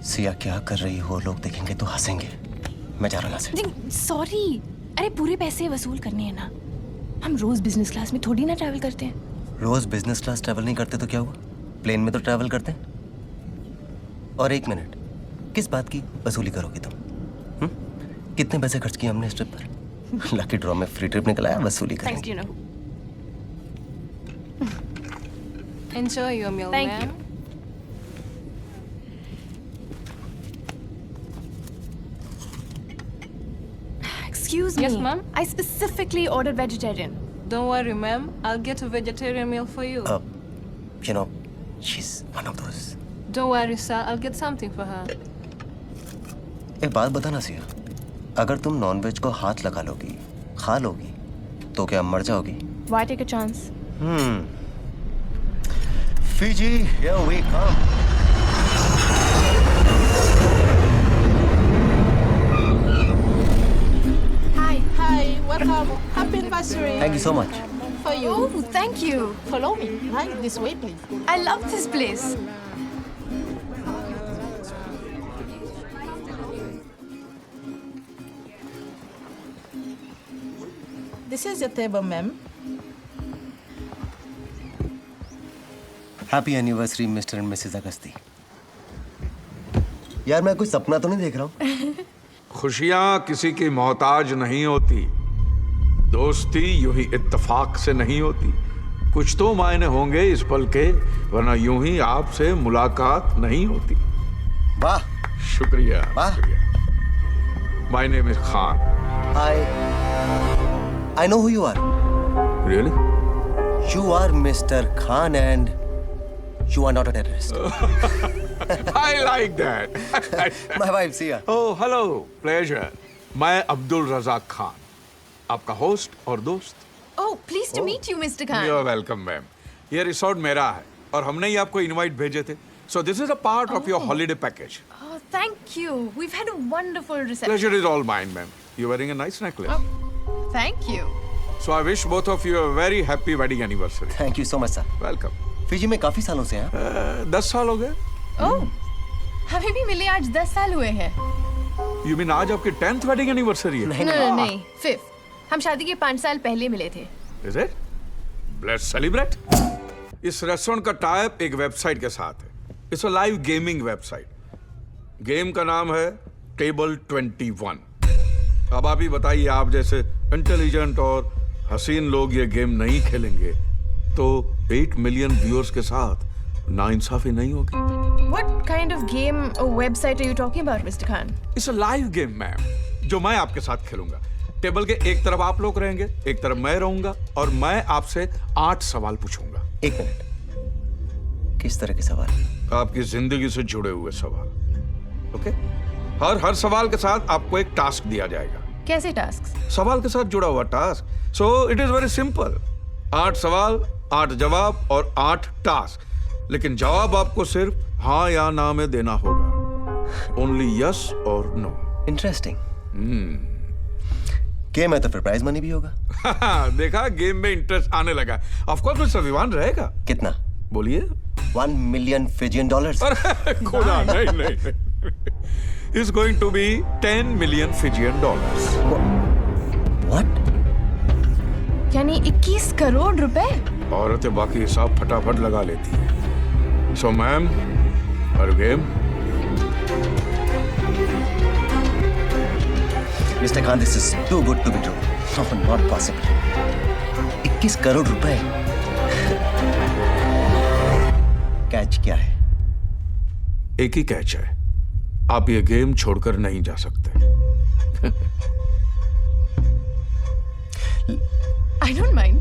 सिया क्या कर रही हो, लोग देखेंगे तो हंसेंगे। मैं जा रहा हूँ यहाँ से। सॉरी, अरे पूरे पैसे वसूल करने हैं ना। हम रोज बिजनेस क्लास में थोड़ी ना ट्रैवल करते हैं। रोज बिजनेस क्लास ट्रैवल नहीं करते तो क्या हुआ, प्लेन में तो ट्रैवल करते हैं। और एक मिनट, किस बात की वसूली करोगी तुम? कितने पैसे खर्च किए हमने इस ट्रिप पर? लकी ड्रॉ में फ्री ट्रिप निकला है, वसूली करेंगे। Enjoy your meal, Thank ma'am. you. Excuse me. Yes, ma'am? I specifically ordered vegetarian. Don't worry, ma'am. I'll get a vegetarian meal for you. You know, she's one of those. Don't worry, sir. I'll get something for her. एक बात बताना सिया, अगर तुम nonveg को हाथ लगा लोगी, खा लोगी, तो क्या मर जाओगी? Why take a chance? Fiji, here we come. Hi, welcome. Happy anniversary. Thank you so much. For you. Oh, thank you. Follow me. Right, this way, please. I love this place. This is your table, ma'am. Happy anniversary mister and Mrs Agasti. यार मैं कोई सपना तो नहीं देख रहा हूँ? खुशियां किसी की मोहताज नहीं होती, दोस्ती यूं ही इत्तेफाक से नहीं होती। कुछ तो मायने होंगे इस पल के, वरना यूं ही आपसे मुलाकात नहीं होती। वाह, शुक्रिया। वाह। My name is Khan. I know who you are. Really? You are Mr. Khan and you are not a terrorist. I like that. My wife Sia. Oh, hello. Pleasure. मैं अब्दुल रज़ाक खान, आपका होस्ट और दोस्त। Oh, pleased to meet you, Mr. Khan. You're welcome, ma'am. ये resort मेरा है और हमने ही आपको इनवाइट भेजे थे। So this is a part of your holiday package. Oh, thank you. We've had a wonderful reception. Pleasure is all mine, ma'am. You're wearing a nice necklace. Thank you. So I wish both of you a very happy wedding anniversary. Thank you so much, sir. Welcome. Fiji में काफी सालों से हैं। 10 साल हो गए। Oh, हमें भी मिले आज 10 साल हुए हैं। You mean आज आपकी 10th wedding anniversary है? नहीं, 5th। हम शादी के 5 साल पहले मिले थे। Is it? Let's celebrate. इस रेस्टोरेंट का टाइप एक वेबसाइट के साथ है। It's a live gaming website. Game का नाम है टेबल 21। अब आप ही बताइए, आप जैसे इंटेलिजेंट और हसीन लोग ये गेम नहीं खेलेंगे तो 8 मिलियन व्यूअर्स के साथ नाइंसाफी नहीं होगी। What kind of game or website are you talking about, Mr. Khan? It's a live game ma'am, जो मैं आपके साथ खेलूंगा। टेबल के एक तरफ आप लोग रहेंगे, एक तरफ मैं रहूंगा और मैं आपसे 8 सवाल पूछूंगा। एक मिनट, किस तरह के सवाल? आपकी जिंदगी से जुड़े हुए सवाल। ओके? हर सवाल के साथ आपको एक टास्क दिया जाएगा। कैसे टास्क? सवाल के साथ जुड़ा हुआ task. So it is very simple. 8 सवाल, 8 जवाब और 8 टास्क। लेकिन जवाब आपको सिर्फ हाँ या ना में देना होगा। ओनली यस और नो। इंटरेस्टिंग। गेम है तो फिर प्राइज मनी भी होगा। देखा, गेम में इंटरेस्ट आने लगा। ऑफ कोर्स मिस्टर विवान रहेगा। कितना? बोलिए। $1 million Fijian dollars. खुदा, नहीं। Is going to be 10 million Fijian dollars. What? यानी 21 करोड़ रुपए? औरतें बाकी हिसाब फटाफट लगा लेती हैं। So ma'am, her game. Mr. Khan, this is too good to be true. No, not possible. 21 crore रुपए। कैच क्या है? एक ही कैच है, आप ये गेम छोड़कर नहीं जा सकते। I don't mind.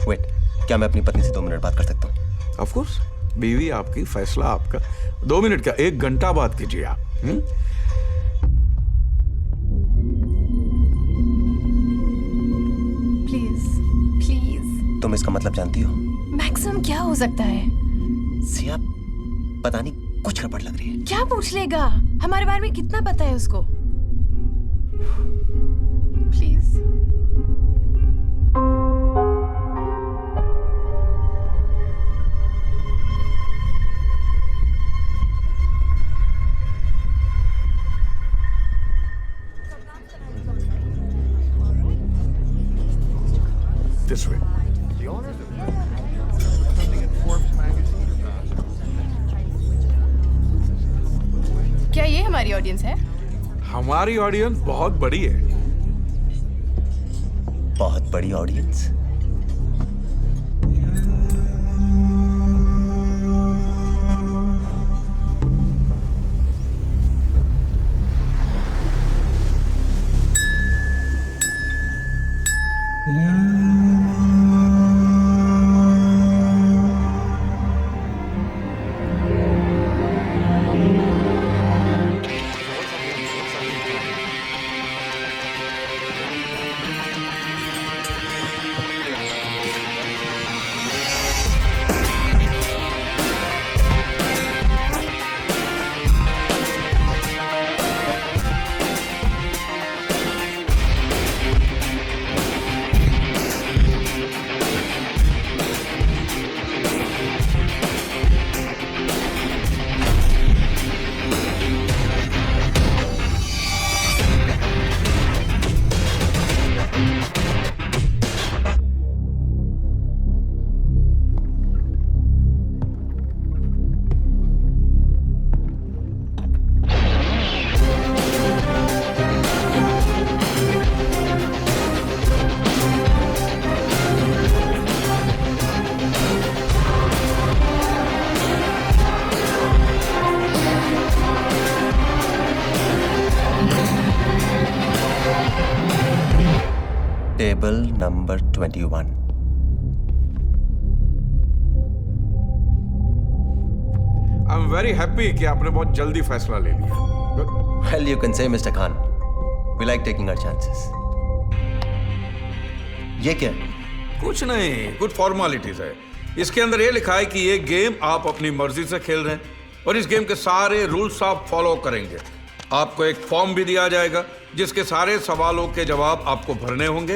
Wait, क्या मैं अपनी पत्नी से 2 मिनट बात कर सकता हूँ? Of course, बीवी आपकी, फैसला आपका। 2 मिनट का, 1 घंटा बात कीजिए आप। Please. तुम इसका मतलब जानती हो? मैक्सिमम क्या हो सकता है? सिया, पता नहीं कुछ गड़बड़ लग रही है। क्या पूछ लेगा? हमारे बारे में कितना पता है उसको? प्लीज। this way. क्या ये हमारी ऑडियंस है? हमारी ऑडियंस बहुत बड़ी है. बहुत बड़ी audience. Table number 21. I am very happy कि आपने बहुत जल्दी फैसला ले लिया. Well, you can say, Mr. Khan, we like taking our chances. ये क्या है? कुछ नहीं, कुछ फॉर्मेलिटीज है. इसके अंदर ये लिखा है कि ये गेम आप अपनी मर्जी से खेल रहे हैं और इस गेम के सारे रूल्स आप फॉलो करेंगे. आपको एक फॉर्म भी दिया जाएगा जिसके सारे सवालों के जवाब आपको भरने होंगे.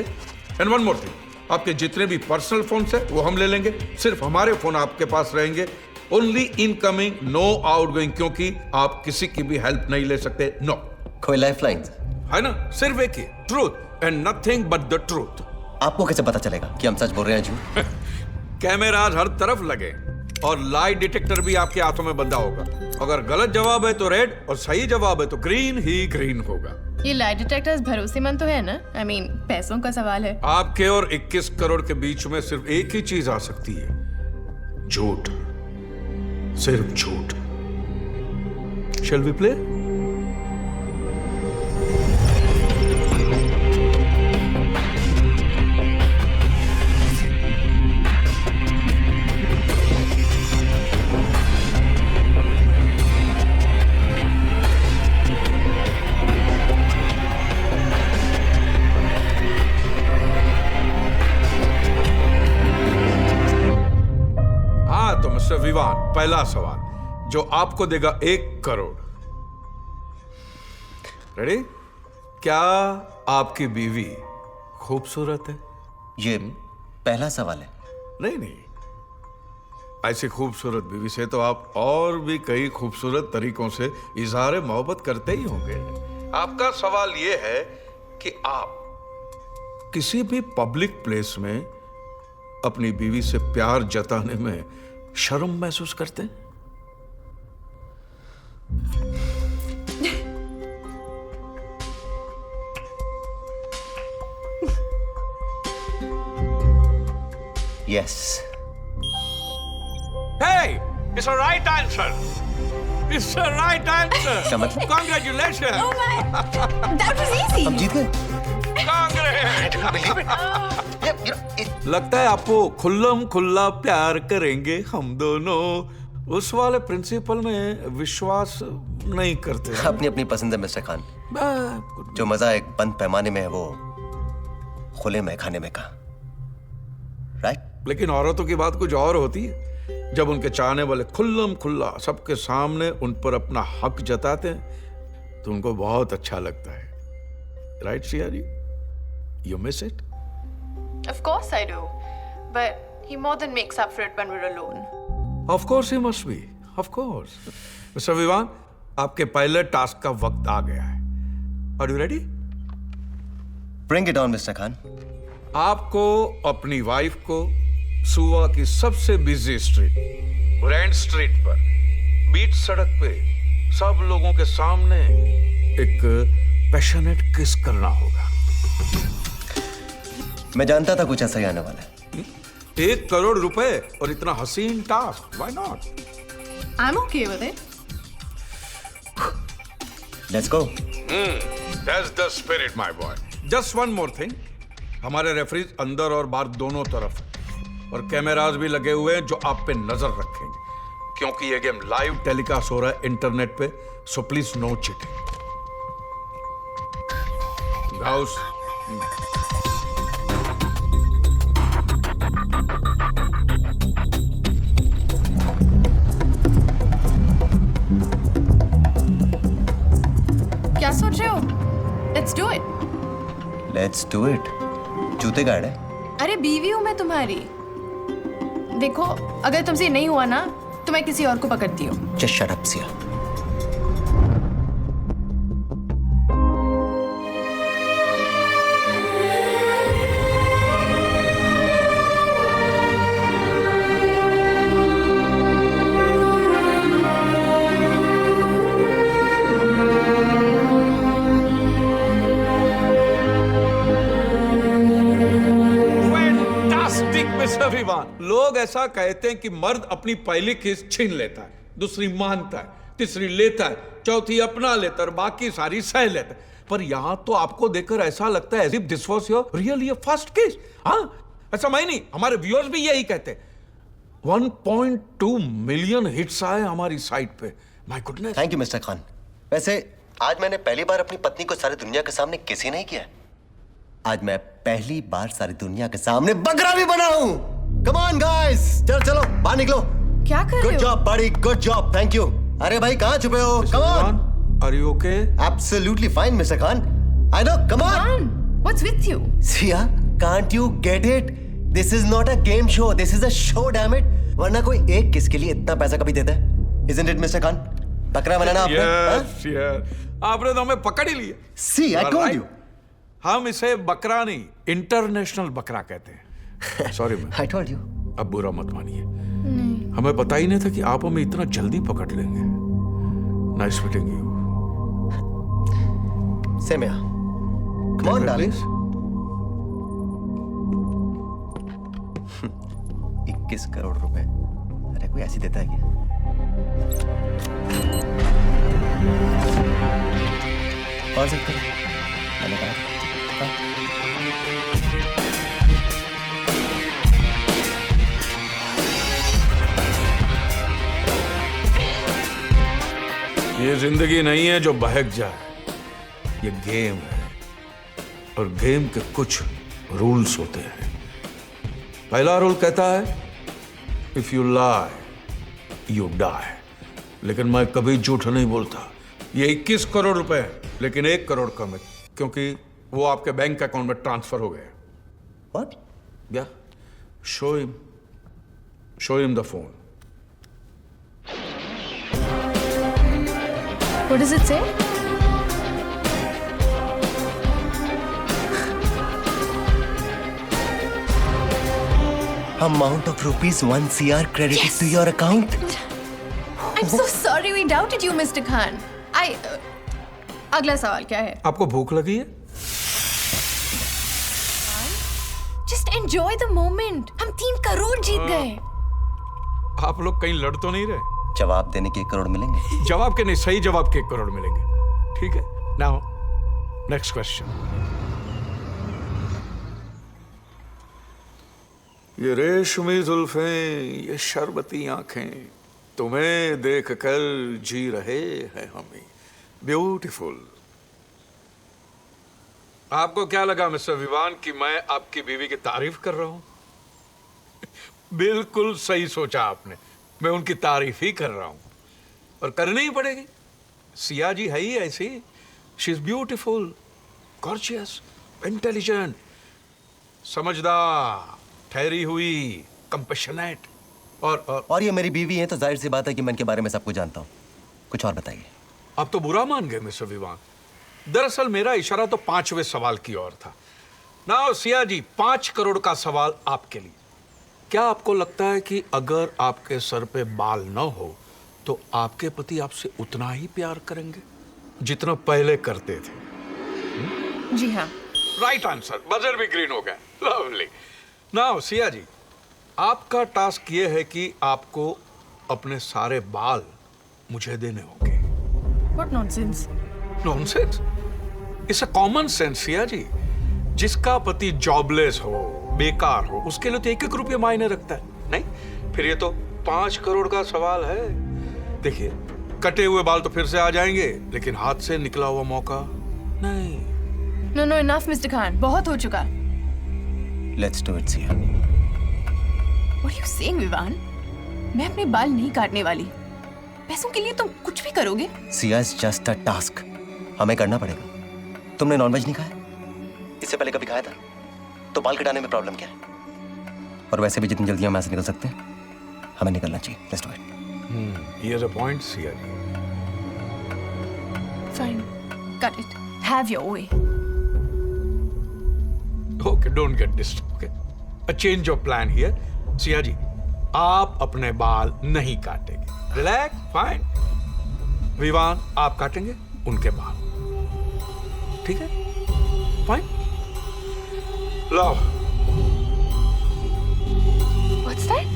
एंड वन मोर थिंग, आपके जितने भी पर्सनल फोन्स है वो हम ले लेंगे. सिर्फ हमारे फोन आपके पास रहेंगे. ओनली इनकमिंग, नो आउटगोइंग, क्योंकि आप किसी की भी हेल्प नहीं ले सकते. नो. कोई लाइफलाइन है ना? सिर्फ एक ही, truth and nothing but the truth. आपको कैसे पता चलेगा कि हम सच बोल रहे हैं झूठ? कैमराज हर तरफ लगे और लाई डिटेक्टर भी आपके हाथों में बंधा होगा. अगर गलत जवाब है तो रेड और सही जवाब है तो ग्रीन ही ग्रीन होगा. ये लाई डिटेक्टर्स भरोसेमंद तो है ना? I mean, पैसों का सवाल है. आपके और 21 करोड़ के बीच में सिर्फ एक ही चीज आ सकती है, झूठ. सिर्फ झूठ. Shall we play? तो मिस्टर विवान, पहला सवाल जो आपको देगा 1 करोड़. रेडी? क्या आपकी बीवी खूबसूरत है? ये पहला सवाल है. नहीं, ऐसी खूबसूरत बीवी से तो आप और भी कई खूबसूरत तरीकों से इजहार मोहब्बत करते ही होंगे. आपका सवाल यह है कि आप किसी भी पब्लिक प्लेस में अपनी बीवी से प्यार जताने में शर्म महसूस करते हैं? Yes. Hey, it's a right answer. It's a right answer. क्या मतलब? Congratulations. Oh my! That was easy. हम जीत गए. Congrats. लगता है आपको खुल्लम खुल्ला प्यार करेंगे हम दोनों. उस वाले प्रिंसिपल में विश्वास नहीं करते. अपनी अपनी पसंद है मिस्टर खान. जो मजा एक बंद पैमाने में है वो खुले में खाने में का. राइट? लेकिन औरतों की बात कुछ और होती है. जब उनके चाहने वाले खुल्लम खुल्ला सबके सामने उन पर अपना हक जताते हैं तो उनको बहुत अच्छा लगता है. Right श्रियारी? You miss it? Of course I do. But he more than makes up for it when we're alone. Of course he must be. Of course. Mr. Vivaan, आपके पहले टास्क का वक्त आ गया है. Are you ready? Bring it on, Mr. Khan. आपको अपनी wife को सुबह की सबसे बिजी स्ट्रीट, ग्रैंड स्ट्रीट पर, बीच सड़क पे सब लोगों के सामने एक पैशनेट किस करना होगा। मैं जानता था कुछ ऐसा ही आने वाला है। 1 करोड़ रुपए और इतना हसीन task, why not? I'm okay with it. Let's go. That's the spirit, my boy. Just one more thing. हमारे रेफरीज अंदर और बाहर दोनों तरफ हैं। और कैमरास भी लगे हुए हैं जो आप पे नजर रखेंगे, क्योंकि ये गेम लाइव टेलीकास्ट हो रहा है इंटरनेट पे, so please no cheating. Guys, क्या सोच रहे हो? Let's do it. Let's do it. जूते गाड़ है। अरे बीवी हूं मैं तुम्हारी। देखो, अगर तुमसे नहीं हुआ ना तो मैं किसी और को पकड़ती हूँ। Just shut up Siya. लोग ऐसा कहते हैं कि मर्द अपनी पहली किस छीन लेता है, दूसरी मानता है, तीसरी लेता है, चौथी अपना लेता है और बाकी सारी सह लेता है। पर यहां तो आपको देखकर ऐसा लगता है as if this was your really your first kiss। हाँ, ऐसा मैं नहीं, हमारे व्यूअर्स भी यही कहते हैं। 1.2 मिलियन हिट्स आए हमारी साइट पे। My goodness. Thank you mister Khan. वैसे आज मैंने पहली बार अपनी पत्नी को सारी दुनिया के सामने किसी नहीं किया। आज मैं पहली बार सारी दुनिया के सामने बकरा भी बना हूं। कम ऑन गाइस, चलो चलो बाहर निकलो। क्या कर रहे गुड हो? जॉब बड़ी, गुड जॉब, थैंक यू। अरे भाई कहां छुपे हो? Come on. Are you okay? Absolutely fine mister Khan. I know, come on. Come on. What's with you? Siya, can't you get it? This is not a game show, this is a show, damn it. वरना कोई एक किस के लिए इतना पैसा कभी देता है? Isn't it mister Khan? बकरा बनाना आपने? यस यस, आपने तो हमें पकड़ ही लिया। सी आई टोल्ड यू। हम इसे बकरा नहीं, इंटरनेशनल बकरा कहते हैं। Sorry ma'am, I told you. अब बुरा मत मानिए। हमें पता ही नहीं था कि आप हमें इतना जल्दी पकड़ लेंगे। Nice meeting you. Same here. Come on darling. 21 crore रुपए, अरे कोई ऐसी देता है क्या? कौन सा करो? मैंने कहा ये जिंदगी नहीं है जो बहक जाए, ये गेम है और गेम के कुछ रूल्स होते हैं। पहला रूल कहता है if you lie you die, लेकिन मैं कभी झूठ नहीं बोलता। ये 21 करोड़ रुपए है, लेकिन 1 करोड़ कम है क्योंकि वो आपके बैंक अकाउंट में ट्रांसफर हो गए। व्हाट? या show him the phone. What does it say? Amount of rupees 1 CR credited Yes. to your account. I'm so sorry we doubted you, Mr. Khan. अगला सवाल क्या है? आपको भूख लगी है? Just enjoy the moment. हम 3 करोड़ जीत गए। आप लोग कहीं लड़ तो नहीं रहे? जवाब देने के 1 करोड़ मिलेंगे। जवाब के नहीं, सही जवाब के 1 करोड़ मिलेंगे। ठीक है, नाउ नेक्स्ट क्वेश्चन। ये रेशमी जुल्फें, ये शरबती आंखें, तुम्हें देखकर जी रहे हैं हम। ब्यूटीफुल। आपको क्या लगा मिस्टर विवान कि मैं आपकी बीवी की तारीफ कर रहा हूं? बिल्कुल सही सोचा आपने, मैं उनकी तारीफ ही कर रहा हूं और करनी ही पड़ेगी। सिया जी है ही ऐसी। She is beautiful, gorgeous, intelligent, समझदार, ठहरी हुई, कंपैशनेट और ये मेरी बीवी है तो जाहिर सी बात है कि मैं इनके बारे में सब कुछ जानता हूँ। कुछ और बताइए। आप तो बुरा मान गए मिस्टर विवान। दरअसल मेरा इशारा तो 5वें सवाल की ओर था। नाउ सिया जी, 5 करोड़ का सवाल आपके लिए। क्या आपको लगता है कि अगर आपके सर पे बाल न हो तो आपके पति आपसे उतना ही प्यार करेंगे जितना पहले करते थे? जी हाँ। Right answer. बजर भी ग्रीन हो गया। लवली। नाउ सिया जी, आपका टास्क ये है कि आपको अपने सारे बाल मुझे देने होंगे। What nonsense? Nonsense? It's a common sense Siya ji. जिसका पति जॉबलेस हो, बेकार हो, उसके लिए तो 1-1 रुपया मायने रखता है। नहीं, फिर ये तो 5 करोड़ का सवाल है। देखिए, कटे हुए बाल तो फिर से आ जाएंगे, लेकिन हाथ से निकला हुआ मौका नहीं। No, no, enough, Mr. Khan. बहुत हो चुका। Let's do it Siya. What are you saying, Vivaan? मैं अपने बाल नहीं काटने वाली। पैसों के लिए तुम कुछ भी करोगे? Siya is just a task, हमें करना पड़ेगा। तुमने नॉनवेज नहीं खाया? इससे पहले कभी खाया था? तो बाल कटाने में प्रॉब्लम क्या है? और वैसे भी जितनी जल्दी हम यहाँ से निकल सकते हैं, हमें निकलना चाहिए। Let's do it. Here's a point, Siya ji. Fine. Cut it. Have your way. Okay, don't get disturbed. Okay, a change of plan here. Siya ji, आप अपने बाल नहीं काटेंगे। Relax, fine. विवान, आप काटेंगे उनके बाल। ठीक है? Fine. Love. What's that?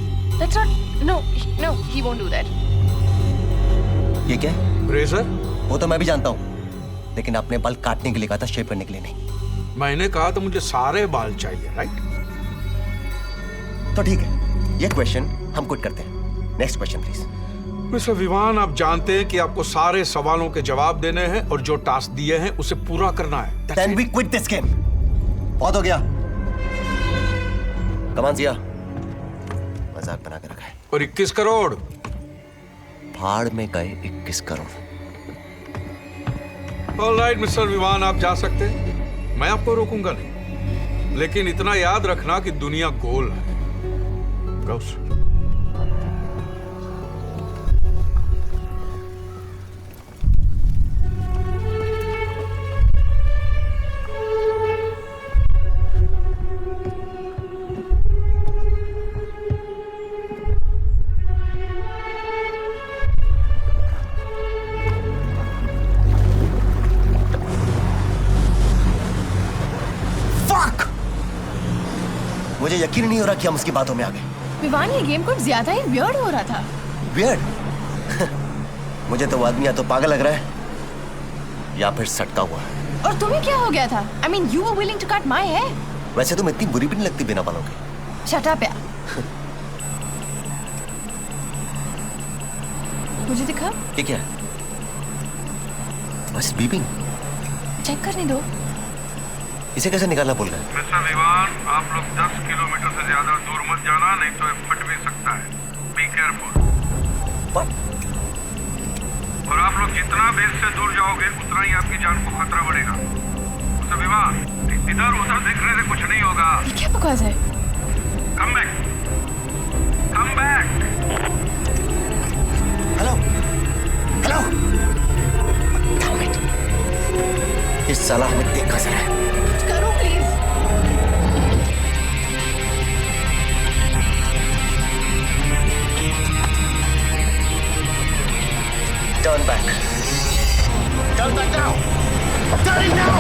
That's not. No, he won't do that. ये क्या है? रेजर? वो तो मैं भी जानता हूँ, लेकिन आपने बाल काटने के लिए कहा था, शेव करने के लिए नहीं। मैंने कहा तो मुझे सारे बाल चाहिए, राइट? तो ठीक है, ये क्वेश्चन हम क्विट करते हैं। Next question please. Mister Vivaan, आप जानते हैं कि आपको सारे सवालों के जवाब देने हैं और जो टास्क दिए हैं उसे पूरा करना है। That's Then it. we quit this game. बहुत हो गया। कमान सिया, मजाक बना के रखा है। और 21 करोड़। भाड़ में गए 21 करोड़। ऑलराइट मिस्टर विवान, आप जा सकते हैं। मैं आपको रोकूंगा नहीं, लेकिन इतना याद रखना कि दुनिया गोल है। Go, sir. Fuck! मुझे यकीन नहीं हो रहा कि हम उसकी बातों में आ गए। विवान, ये गेम कुछ ज्यादा ही वियर्ड हो रहा था। Weird? मुझे तो वो आदमी या तो पागल लग रहा है या फिर सटका हुआ है। और तुम्हें क्या हो गया था? I mean, you were willing to cut my hair. वैसे तुम इतनी बुरी भी नहीं लगती बिना बालों के। Shut up, यार। मुझे दिखा? ये क्या है? बस बीपिंग। चेक करने दो। इसे कैसे निकालना भूल गए? मिस्टर विवान, आप लोग 10 किलोमीटर से ज्यादा दूर मत जाना, नहीं तो ये फट भी सकता है। Be careful. और आप लोग जितना बेस से दूर जाओगे उतना ही आपकी जान को खतरा बढ़ेगा। मिस्टर विवान, इधर उधर देखने से कुछ नहीं होगा। ये क्या बकवास है? Come back, come back. Hello, hello. Damn it. इस साला हमें देख कैसे रहा है? करो please. Turn back. Turn back now. Turn it now.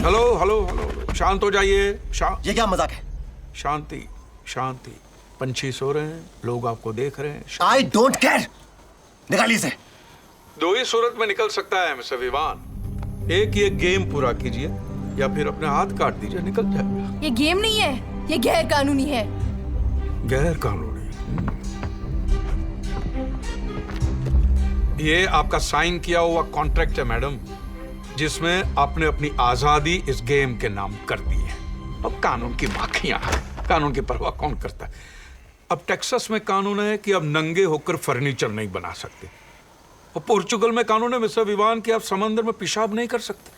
Hello hello hello, शांत हो जाइए। ये क्या मजाक है? शांति शांति। पंछी सो रहे हैं, लोग आपको देख रहे हैं। I don't care. निकालिए इसे। दो ही सूरत में निकल सकता है मिस्टर विवान। एक, ये गेम पूरा कीजिए या फिर अपने हाथ काट दीजिए, निकल जाएगा। ये गेम नहीं है, ये गैर कानूनी है। गैर कानूनी? ये आपका साइन किया हुआ कॉन्ट्रैक्ट है मैडम, जिसमें आपने अपनी आजादी इस गेम के नाम कर दी है। अब कानून की बाखियां, कानून की परवाह कौन करता है? अब टेक्सास में कानून है कि अब नंगे होकर फर्नीचर नहीं बना सकते, और पोर्चुगल में कानून है मिस्टर विवान कि आप समंदर में पेशाब नहीं कर सकते,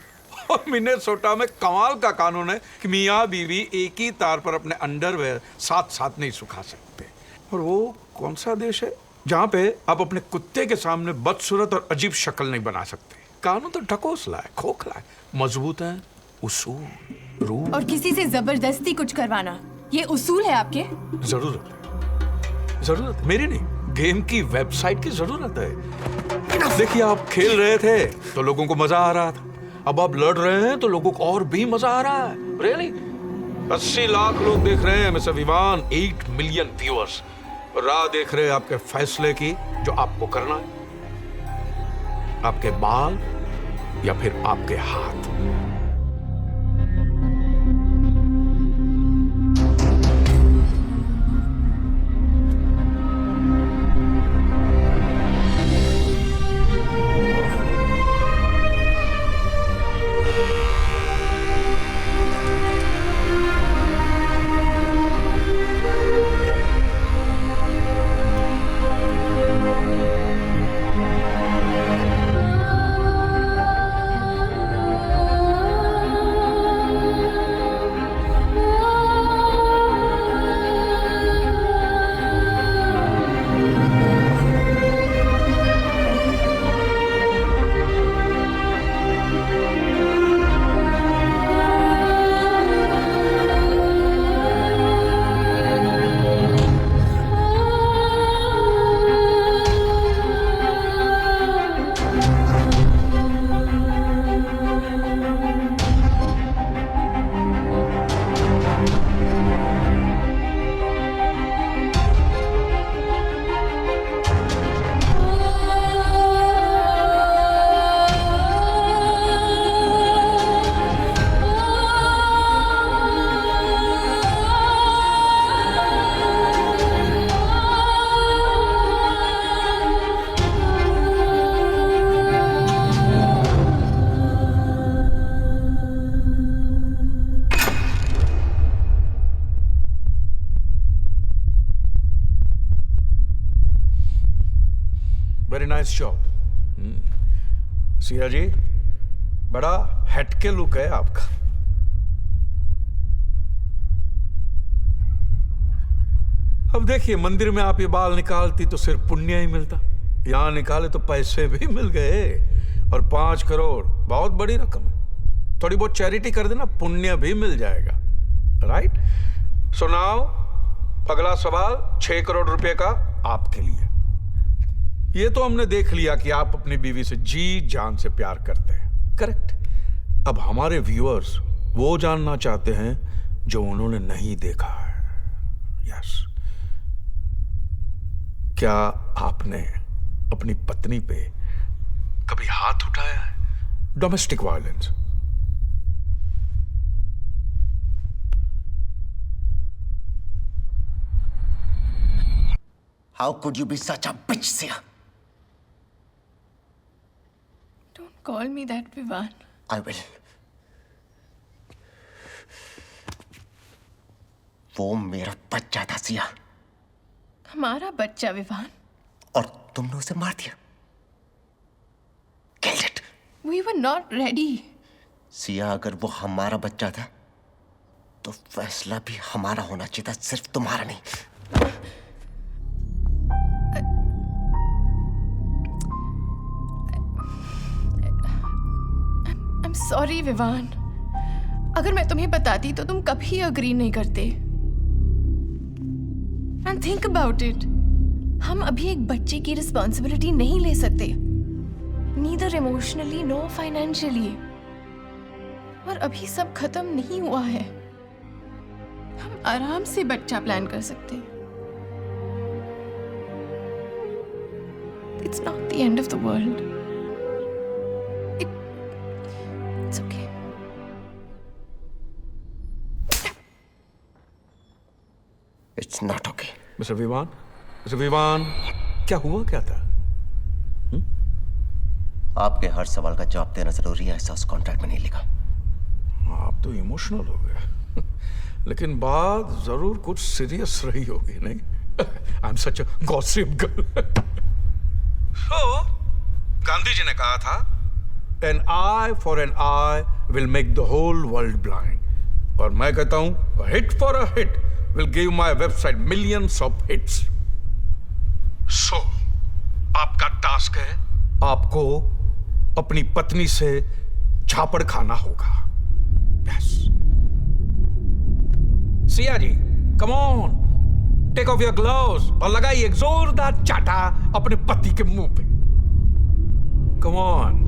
और मिनेसोटा में कमाल का कानून है कि मियाँ बीवी एक ही तार पर अपने अंडरवेयर साथ साथ नहीं सुखा सकते। और वो कौन सा देश है जहाँ पे आप अपने कुत्ते के सामने बदसूरत और अजीब शक्ल नहीं बना सकते? कानून तो ढकोसला है, खोखला है, मजबूत है, उसूल, रूल। और किसी से जबरदस्ती कुछ करवाना, ये उसूल है आपके? जरूरत मेरी नहीं, गेम की वेबसाइट की जरूरत है। देखिए, आप खेल रहे थे तो लोगों को मजा आ रहा था, अब आप लड़ रहे हैं तो लोगों को और भी मजा आ रहा है। रियली 80 लाख लोग देख रहे हैं मिस्टर विवान, 8 मिलियन व्यूअर्स, राह देख रहे हैं आपके फैसले की जो आपको करना है, आपके बाल या फिर आपके हाथ। Very nice shot Siya ji, बड़ा हटके लुक है आपका। अब देखिए, मंदिर में आप ये बाल निकालती तो सिर्फ पुण्य ही मिलता, यहां निकाले तो पैसे भी मिल गए, और 5 करोड़ बहुत बड़ी रकम है। थोड़ी बहुत चैरिटी कर देना, पुण्य भी मिल जाएगा। राइट? सो नाउ अगला सवाल 6 करोड़ रुपए का आपके लिए। ये तो हमने देख लिया कि आप अपनी बीवी से जी जान से प्यार करते हैं, करेक्ट? अब हमारे व्यूअर्स वो जानना चाहते हैं जो उन्होंने नहीं देखा है। यस, क्या आपने अपनी पत्नी पे कभी हाथ उठाया है? Domestic violence. How could you be such a bitch, Sia? Don't call me that, Vivan. I will. वो मेरा बच्चा था, सिया। हमारा बच्चा, विवान। और तुमने उसे मार दिया। Killed it. We were not ready. Siya, अगर वो हमारा बच्चा था तो फैसला भी हमारा होना चाहिए था, सिर्फ तुम्हारा नहीं। I'm sorry, Vivaan. अगर मैं तुम्हें बताती तो तुम कभी अग्री नहीं करते। And think about it. हम अभी एक बच्चे की रिस्पॉन्सिबिलिटी नहीं ले सकते, neither emotionally nor financially। और अभी सब खत्म नहीं हुआ है, हम आराम से बच्चा प्लान कर सकते हैं। It's not the end of the world. It's okay. It's not okay. Mister Vivaan, क्या हुआ क्या था? आपके हर सवाल का जवाब देना जरूरी है, ऐसा उस कॉन्ट्रैक्ट में नहीं लिखा। आप तो इमोशनल हो गए लेकिन बात जरूर कुछ सीरियस रही होगी, नहीं? I am such a gossip girl. So Gandhi ji ने कहा था, an eye for an eye will make the whole world blind. और मैं कहता हूं, hit for a hit will give my website millions of hits. So आपका टास्क है, आपको अपनी पत्नी से झापड़ खाना होगा। Yes Siya ji, come on, take off your gloves और लगाइए एक जोरदार चाटा अपने पति के मुंह पे। Come on.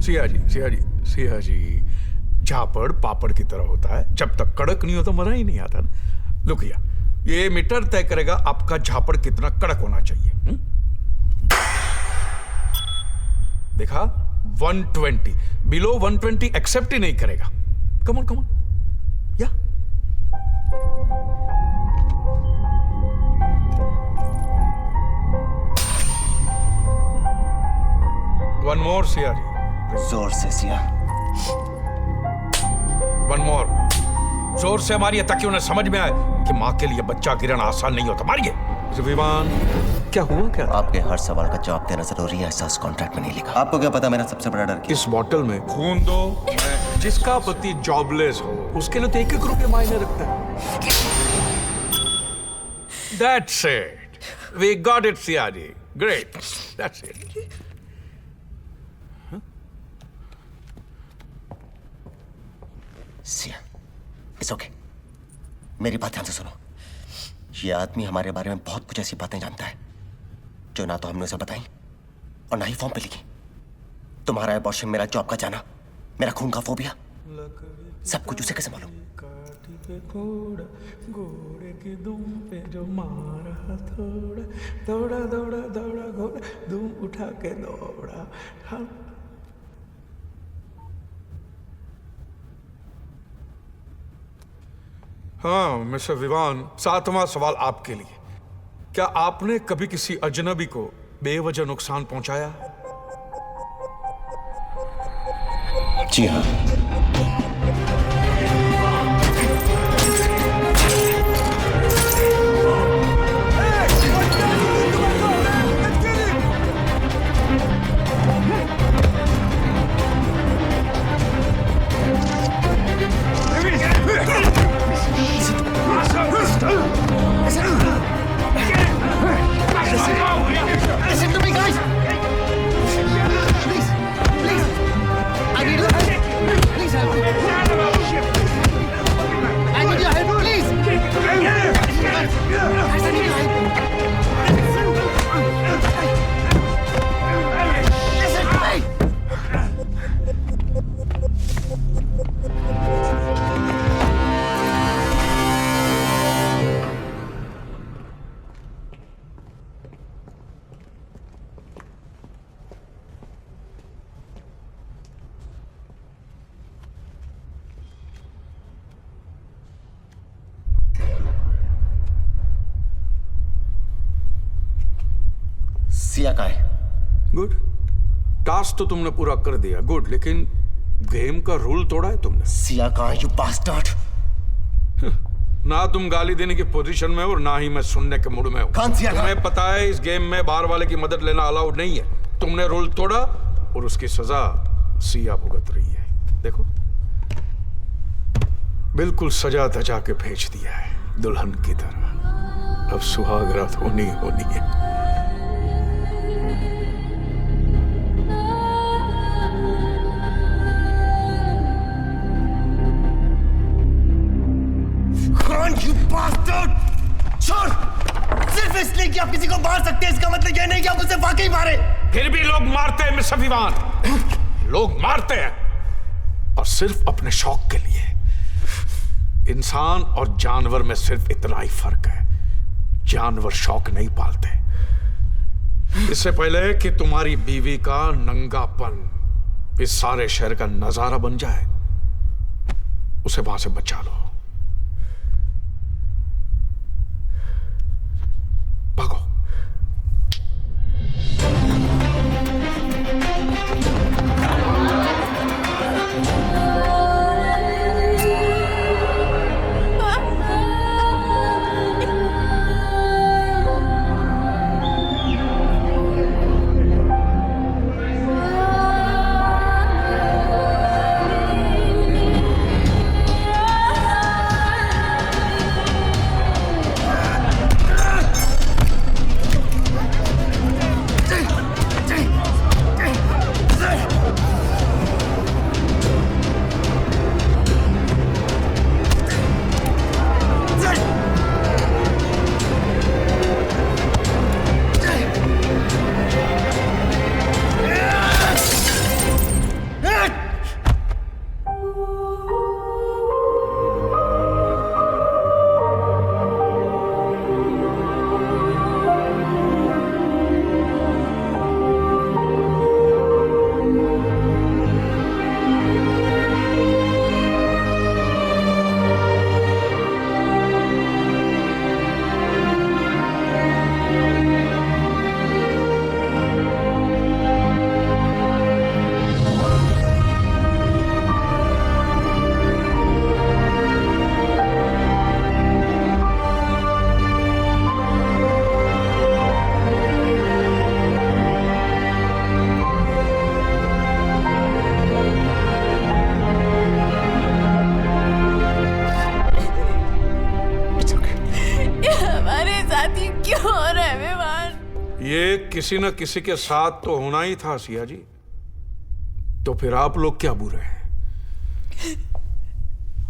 सिया जी, झापड़ पापड़ की तरह होता है, जब तक कड़क नहीं होता मजा ही नहीं आता ना। लुक हियर, ये मीटर तय करेगा आपका झापड़ कितना कड़क होना चाहिए। देखा, 120, बिलो 120 एक्सेप्ट ही नहीं करेगा। कम ऑन या वन मोर सिया जी, जोर से सिया। वन मोर, जोर से मारिए ताकि उन्हें समझ में आए कि मां के लिए बच्चा गिरना आसान नहीं होता। मारिए। विमान, क्या हुआ क्या? आपके हर सवाल का जवाब देना जरूरी है, ऐसा उस कॉन्ट्रैक्ट में नहीं लिखा। आपको क्या पता मेरा सबसे बड़ा डर क्या? इस बोतल में खून दो। जिसका पति जॉबलेस हो उसके लिए तो 1-1 रुपये मायने रखता है। That's it. We got it, Sayaji. Great. That's it. Siya, it's okay. मेरी बात ध्यान से सुनो। ये आदमी हमारे बारे में बहुत कुछ ऐसी बातें जानता है जो ना तो हमने उसे बताई और ना ही फॉर्म पे लिखी। तुम्हारा अबॉर्शन, मेरा जॉब का जाना, मेरा खून का फोबिया, सब कुछ उसे कैसे मालूम? घोड़े की दुम पे जो मारा थोड़ा दौड़ा दौड़ा दौड़ा घोड़ा दुम उठा के दौड़ा। हाँ मिस्टर विवान, 7वां सवाल आपके लिए। क्या आपने कभी किसी अजनबी को बेवजह नुकसान पहुंचाया? जी हाँ। Listen to me, guys! Please, please! I need your help! Please help me! I need your help, please! Guys, I need your help! Listen to me! Siya कहाँ है? गुड, टास्क तो तुमने पूरा कर दिया। गुड, लेकिन गेम का रूल तोड़ा है तुमने। सिया कहाँ है, यू बास्टर्ड? ना तुम गाली देने की पोजीशन में हो और ना ही मैं सुनने के मूड में हूँ। कौन सिया? तुम्हें पता है इस गेम में बाहर वाले की मदद लेना अलाउड नहीं है। तुमने रूल तोड़ा और उसकी सजा सिया भुगत रही है। देखो, बिल्कुल सजा धजा के भेज दिया है दुल्हन की तरह। अब सुहाग रात होनी है। You bastard! छोड़! सिर्फ इसलिए कि आप किसी को मार सकते हैं, इसका मतलब यह नहीं कि आप उसे वाकई मारे। फिर भी लोग मारते हैं मिस्टर विवान, लोग मारते हैं और सिर्फ अपने शौक के लिए। इंसान और जानवर में सिर्फ इतना ही फर्क है, जानवर शौक नहीं पालते। इससे पहले कि तुम्हारी बीवी का नंगापन इस सारे शहर का नजारा बन जाए, उसे वहां से बचा लो। भागो, किसी न किसी के साथ तो होना ही था सिया जी। तो फिर आप लोग क्या बुरे हैं?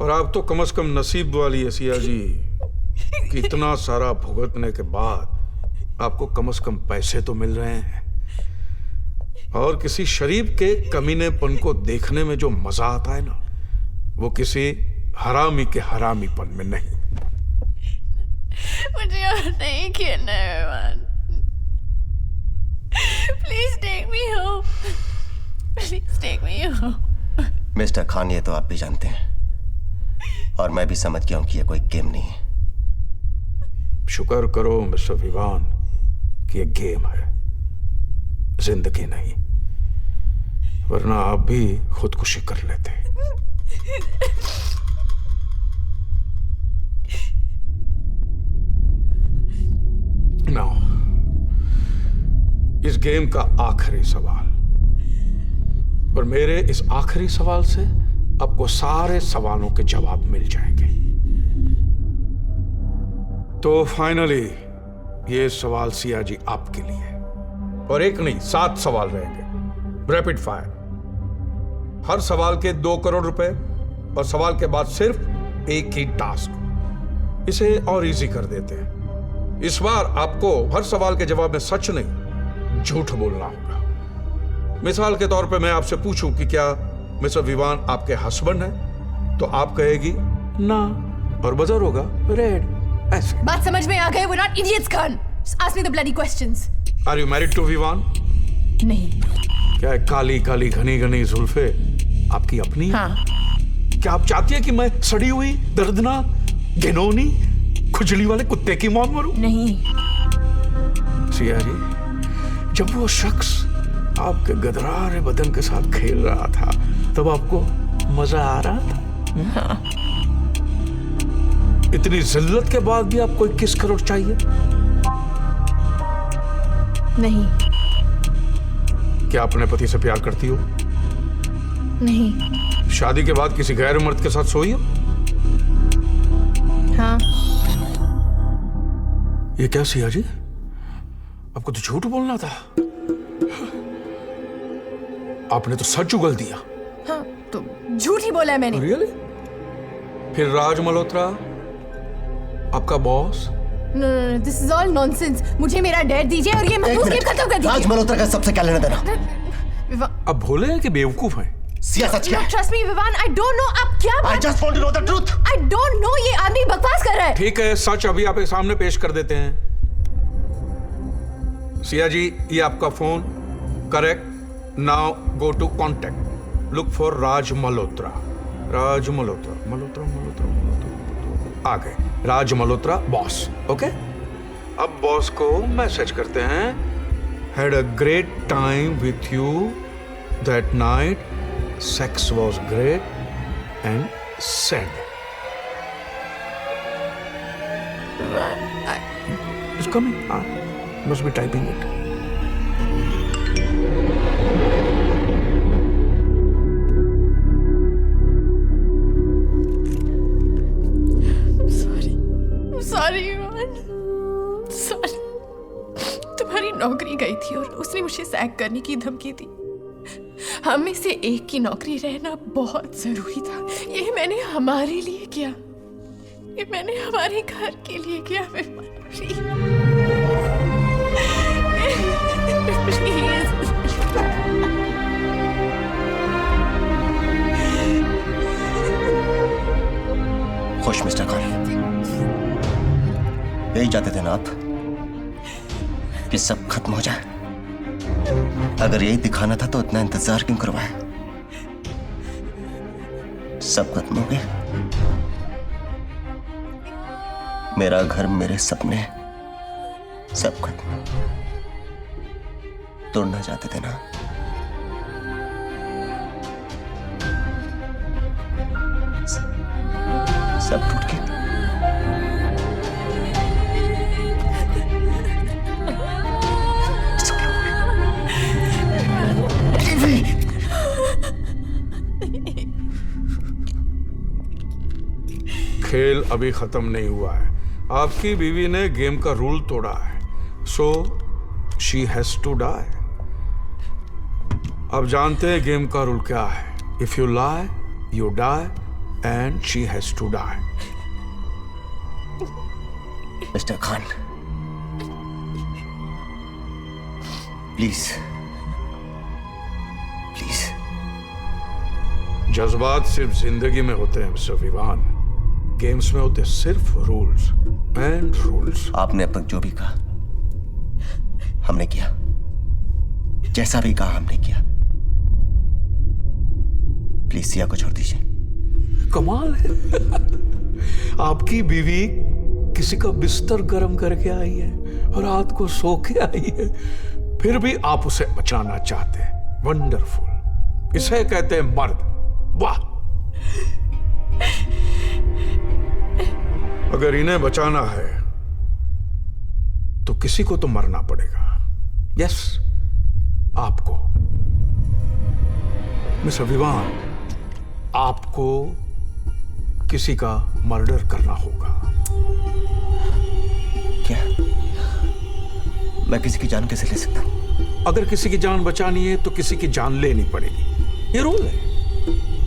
और आप तो कम से कम नसीब वाली है सिया जी कि इतना सारा भुगतने के बाद आपको कम से कम पैसे तो मिल रहे हैं। और किसी शरीफ के कमीनेपन को देखने में जो मजा आता है ना, वो किसी हरामी के हरामीपन में नहीं। मुझे और नहीं खेलना है Vivaan. Please take me home, please take me home. Mister Khan, ये तो आप भी जानते हैं और मैं भी समझ गया हूं कि ये कोई गेम नहीं है। शुक्र करो मिस्टर विवान कि ये गेम है, जिंदगी नहीं, वरना आप भी खुदकुशी कर लेते। नाउ इस गेम का आखिरी सवाल, और मेरे इस आखिरी सवाल से आपको सारे सवालों के जवाब मिल जाएंगे। तो फाइनली ये सवाल सिया जी आपके लिए, और एक नहीं 7 सवाल रहेंगे, रैपिड फायर। हर सवाल के 2 करोड़ रुपए, और सवाल के बाद सिर्फ एक ही टास्क। इसे और इजी कर देते हैं। इस बार आपको हर सवाल के जवाब में सच नहीं, झूठ बोलना होगा। मिसाल के तौर पे मैं आपसे पूछूं कि क्या मिस्टर विवान आपके हस्बैंड हैं, तो आप कहेगी ना, और बजर होगा रेड। ऐसे बात समझ में आ गए? We're not idiots, Khan. Just ask me the bloody questions. Are you married to Vivaan? नहीं। क्या काली काली घनी घनी जुल्फे आपकी अपनी? हाँ। क्या आप चाहती है कि मैं सड़ी हुई दर्दनाक घिनौनी खुजली वाले कुत्ते की मौत मरूं? नहीं। सिया जी, जब वो शख्स आपके गदरारे बदन के साथ खेल रहा था तब आपको मजा आ रहा था? हाँ। इतनी जिल्लत के बाद भी आपको 21 करोड़ चाहिए? नहीं। क्या अपने पति से प्यार करती हो? नहीं। शादी के बाद किसी गैर मर्द के साथ सोई हो? हाँ। ये क्या सिया जी, आपको तो झूठ बोलना था। आपने तो सच उगल दिया। हाँ, तो झूठ ही बोला है मैंने। रियली? फिर राज मल्होत्रा आपका boss? No, this is all nonsense. मुझे मेरा डेट दीजिए और ये मखलूक गेम खत्म कर दीजिए। राज मल्होत्रा का सबसे क्या लेना देना? अब भोले हैं कि बेवकूफ हैं? सिया सच क्या है? Trust me, Vivan. I don't know आप क्या I just want to know the truth. I don't know. ये आदमी बकवास कर रहा है। ठीक है, सच अभी आपके सामने पेश कर देते हैं। सिया जी, ये आपका phone. Correct. Now go to contact, look for Raj Malhotra. Raj Malhotra, Malhotra Malhotra Malhotra, आ गए राज मल्होत्रा बॉस। ओके, अब बॉस को मैसेज करते हैं, had a great time with you that night, sex was great and sad. It's coming. Must be typing it. Sorry, Vivan. Sorry. तुम्हारी नौकरी गई थी और उसने मुझे सैक करने की धमकी दी। हम में से एक की नौकरी रहना बहुत जरूरी था। ये मैंने हमारे लिए किया, ये मैंने हमारे घर के लिए किया। खुश मिस्टर खान, यही चाहते थे ना आप कि सब खत्म हो जाए? अगर यही दिखाना था तो इतना इंतजार क्यों करवाया? सब खत्म हो गया। मेरा घर, मेरे सपने, सब खत्म। तोड़ना चाहते थे ना? सब टूट गया। खेल अभी खत्म नहीं हुआ है। आपकी बीवी ने गेम का रूल तोड़ा है, so she has to die. अब जानते हैं गेम का रूल क्या है। If you lie you die and she has to die. Mister Khan, please please. जज्बात सिर्फ जिंदगी में होते हैं मिस्टर विवान, गेम्स में होते सिर्फ रूल्स एंड रूल्स। आपने अब तक जो भी कहा हमने किया, जैसा भी कहा हमने किया। प्लीज सिया को छोड़ दीजिए। कमाल है आपकी बीवी किसी का बिस्तर गर्म करके आई है और रात को सो के आई है, फिर भी आप उसे बचाना चाहते हैं। वंडरफुल, इसे कहते हैं मर्द। वाह। अगर इन्हें बचाना है तो किसी को तो मरना पड़ेगा। यस, आपको मिस्टर विवान, आपको किसी का मर्डर करना होगा। क्या मैं किसी की जान कैसे ले सकता हूं? अगर किसी की जान बचानी है तो किसी की जान लेनी पड़ेगी। ये रूल है,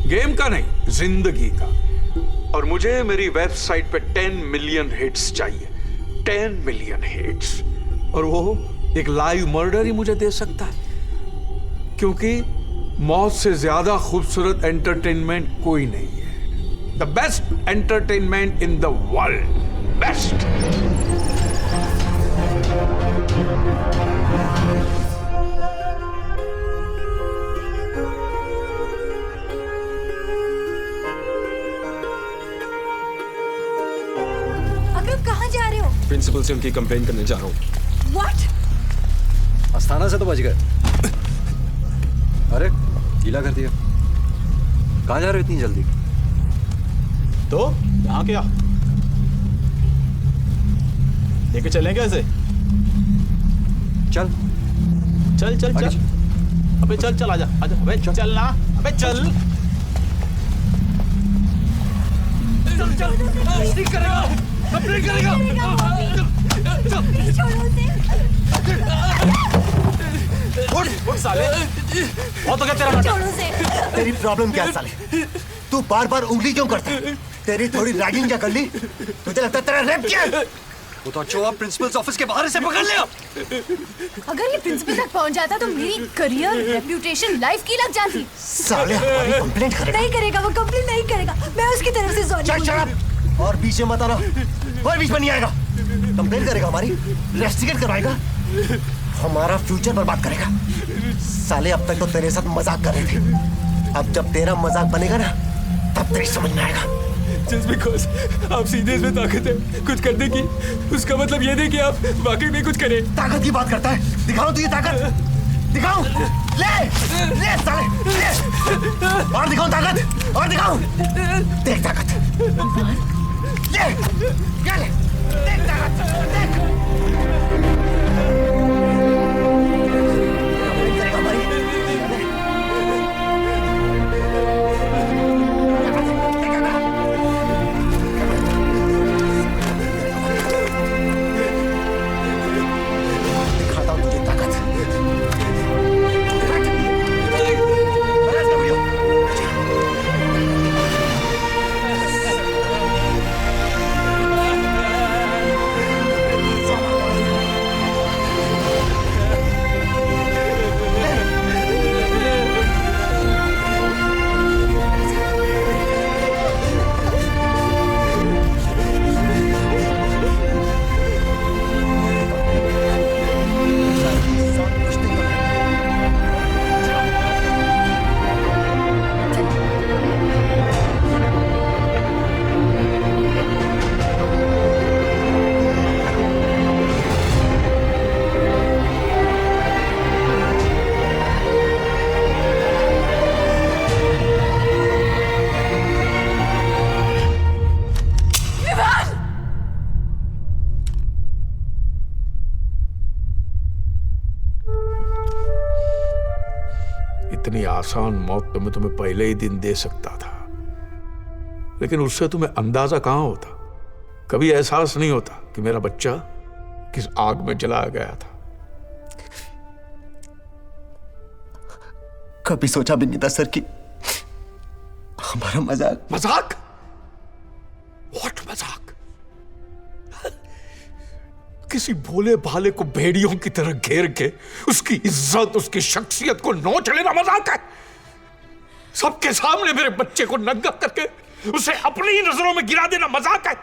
गेम का नहीं, जिंदगी का। और मुझे मेरी वेबसाइट पे 10 मिलियन हिट्स चाहिए। 10 मिलियन हिट्स। और वो एक लाइव मर्डर ही मुझे दे सकता है, क्योंकि मौत से ज्यादा खूबसूरत एंटरटेनमेंट कोई नहीं है। The best entertainment in the world. Best. कहाँ जा रहे हो? प्रिंसिपल से उनकी कंप्लेन करने जा रहा हूँ। What? अस्थाना से तो बच गए। अरे गीला कर दिया। कहाँ जा रहे हो इतनी जल्दी? तो यहाँ क्या लेके चलें कैसे? चल चल चल चल। अबे चल चल, आजा आजा। अबे चल ना, अबे चल। चल चल, नहीं करेगा, अब नहीं करेगा। उठ साले, बहुत हो गया तेरा नाटक। तेरी प्रॉब्लम क्या है साले? तू बार बार उंगली क्यों करता है? तेरी थोड़ी रैगिंग क्या कर ली? तुझे लगता है तेरा रेप किया है? वो तो अच्छो आप प्रिंसिपल ऑफिस के बाहर से पकड़ लिया। अगर ये प्रिंसिपल तक पहुंच जाता तो मेरी करियर, रेप्यूटेशन, लाइफ की लग जाती। साले हमारी कंप्लेंट करेगा। नहीं करेगा, वो कंप्लेंट नहीं करेगा। मैं उसकी तरफ से सॉरी चल और बीच में मत आना, कोई बीच में नहीं आएगा। कंप्लेंट करेगा हमारी, रेस्टिकेट करवाएगा, हमारा फ्यूचर बर्बाद करेगा। साले अब तक तो तेरे साथ मजाक कर रहे थे, अब जब तेरा मजाक बनेगा ना तब तेरी समझ में आएगा। Just because आप सीधे इसमें ताकत है कुछ करने की, उसका मतलब ये नहीं कि आप वाकई में कुछ करें। ताकत की बात करता है, दिखाओ तुझे ताकत, दिखाओ। ले ले साले ले, और दिखाओ ताकत, और दिखाओ। देख ताकत, ले क्या ले, देख ताकत, देख। करेगा हमारी। दिखाता हूँ तुझे ताकत। इतनी आसान मौत तो मैं तुम्हें पहले ही दिन दे सकता था, लेकिन उससे तुम्हें अंदाजा कहां होता, कभी एहसास नहीं होता कि मेरा बच्चा किस आग में जलाया गया था। कभी सोचा भी नहीं था सर कि हमारा मजाक मजाक? व्हाट मजाक? किसी भोले भाले को भेड़ियों की तरह घेर के उसकी इज्जत, उसकी शख्सियत को नोच लेना मजाक है? सबके सामने मेरे बच्चे को नंगा करके उसे अपनी ही नजरों में गिरा देना मजाक है?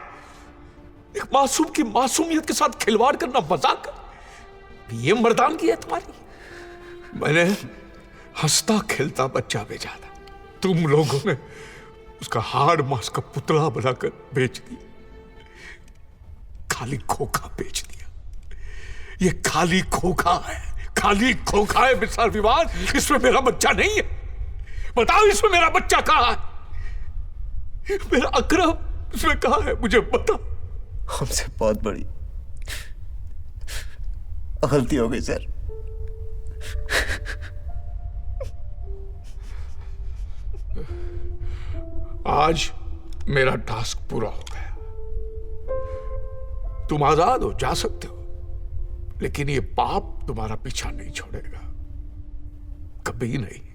एक मासूम की मासूमियत के साथ खिलवाड़ करना मजाक है? ये मर्दानगी है तुम्हारी? मैंने हंसता खेलता बच्चा भेजा था, तुम लोगों ने उसका हाड़ मांस का पुतला बनाकर बेच दिया, खाली खोखा बेच दिया। ये खाली खोखा है, खाली खोखा है मिस्टर विवाद। इसमें मेरा बच्चा नहीं है। बताओ इसमें मेरा बच्चा कहाँ है? मेरा अकरम इसमें कहाँ है? मुझे बताओ। हमसे बहुत बड़ी गलती हो गई सर। आज मेरा टास्क पूरा हो गया। तुम आजाद हो, जा सकते हो, लेकिन ये पाप तुम्हारा पीछा नहीं छोड़ेगा, कभी नहीं।